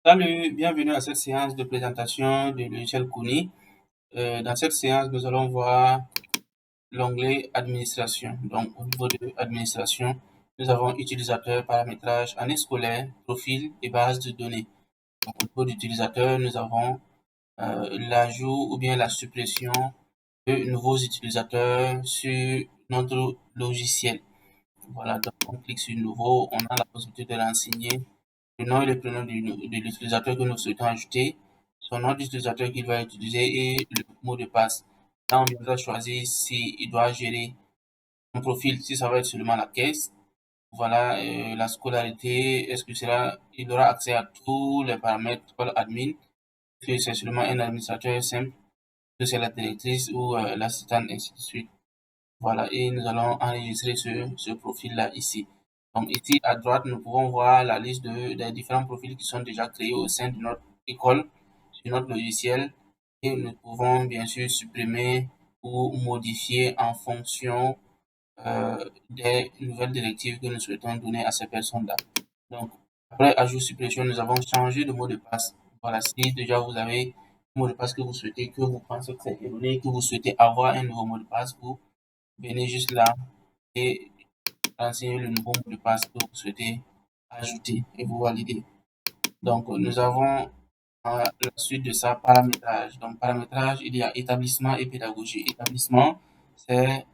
Salut, bienvenue à cette séance de présentation du logiciel Kuni. Dans cette séance, nous allons voir l'onglet administration. Donc, au niveau de administration, nous avons utilisateur, paramétrage, année scolaire, profil et base de données. Donc, au niveau d'utilisateur, nous avons l'ajout ou bien la suppression de nouveaux utilisateurs sur notre logiciel. Voilà, donc on clique sur nouveau, on a la possibilité de renseigner le nom et le prénom de l'utilisateur que nous souhaitons ajouter, son nom d'utilisateur qu'il va utiliser et le mot de passe. Là, on viendra choisir s'il doit gérer un profil, si ça va être seulement la caisse. Voilà, la scolarité, est-ce que il aura accès à tous les paramètres pour l'admin, que c'est seulement un administrateur simple, que c'est la directrice ou l'assistante, ainsi de suite. Voilà, et nous allons enregistrer ce profil-là ici. Donc ici à droite, nous pouvons voir la liste des différents profils qui sont déjà créés au sein de notre école, sur notre logiciel. Et nous pouvons bien sûr supprimer ou modifier en fonction des nouvelles directives que nous souhaitons donner à ces personnes-là. Donc, après ajout suppression, nous avons changé de mot de passe. Voilà, si déjà vous avez un mot de passe que vous souhaitez, que vous pensez que c'est erroné, que vous souhaitez avoir un nouveau mot de passe, vous venez juste là et renseignez le nouveau mot de passe que vous souhaitez ajouter et vous validez. Donc, nous avons la suite de ça, paramétrage. Donc, paramétrage, il y a établissement et pédagogie. Établissement, c'est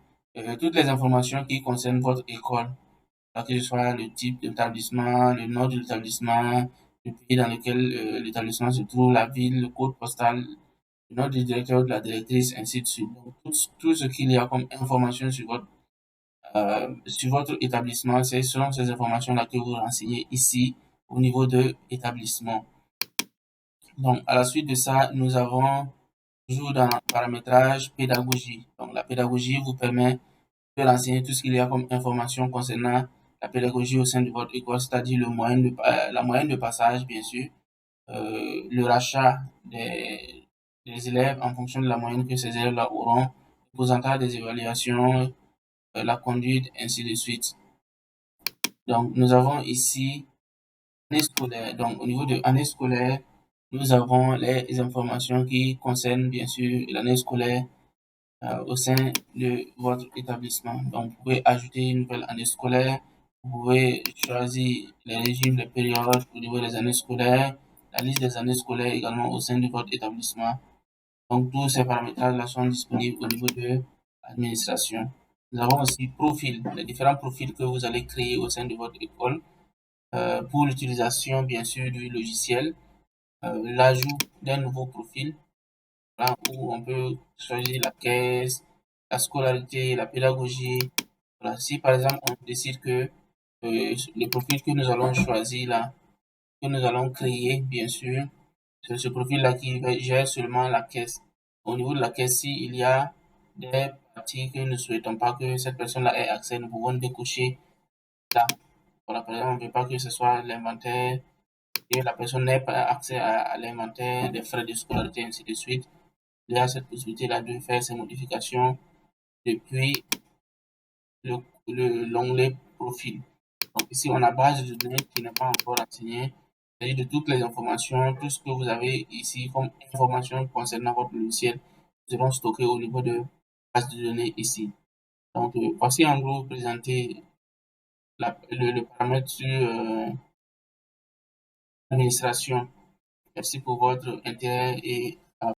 toutes les informations qui concernent votre école, que ce soit le type d'établissement, le nom de l'établissement, le pays dans lequel l'établissement se trouve, la ville, le code postal, le nom du directeur ou de la directrice, ainsi de suite. Donc, tout ce qu'il y a comme information sur votre établissement, c'est selon ces informations-là que vous renseignez ici au niveau de l'établissement. Donc, à la suite de ça, nous avons toujours dans le paramétrage pédagogie. Donc, la pédagogie vous permet de renseigner tout ce qu'il y a comme information concernant la pédagogie au sein de votre école, c'est-à-dire la moyenne de passage, bien sûr, le rachat des élèves en fonction de la moyenne que ces élèves-là auront, le pourcentage des évaluations, la conduite, ainsi de suite. Donc, nous avons ici année scolaire. Donc, au niveau de année scolaire, nous avons les informations qui concernent bien sûr l'année scolaire au sein de votre établissement. Donc, vous pouvez ajouter une nouvelle année scolaire. Vous pouvez choisir les régimes, les périodes au niveau des années scolaires, la liste des années scolaires également au sein de votre établissement. Donc, tous ces paramètres-là sont disponibles au niveau de l'administration. Nous avons aussi profil, les différents profils que vous allez créer au sein de votre école pour l'utilisation, bien sûr, du logiciel, l'ajout d'un nouveau profil, là où on peut choisir la caisse, la scolarité, la pédagogie. Voilà. Si par exemple on décide que le profil que nous allons choisir là, que nous allons créer, bien sûr, c'est ce profil-là qui gère seulement la caisse. Au niveau de la caisse, s'il y a des parties que nous ne souhaitons pas que cette personne-là ait accès, nous pouvons décocher là. Voilà, par exemple, on ne veut pas que ce soit l'inventaire et la personne n'ait pas accès à l'inventaire des frais de scolarité, ainsi de suite. Il y a cette possibilité-là de faire ces modifications depuis l'onglet profil. Donc ici, on a base de données qui n'est pas encore renseignée. Il s'agit de toutes les informations, tout ce que vous avez ici comme information concernant votre logiciel, seront stockées au niveau de base de données ici. Donc, voici en gros présenter le paramètre sur l'administration. Merci pour votre intérêt et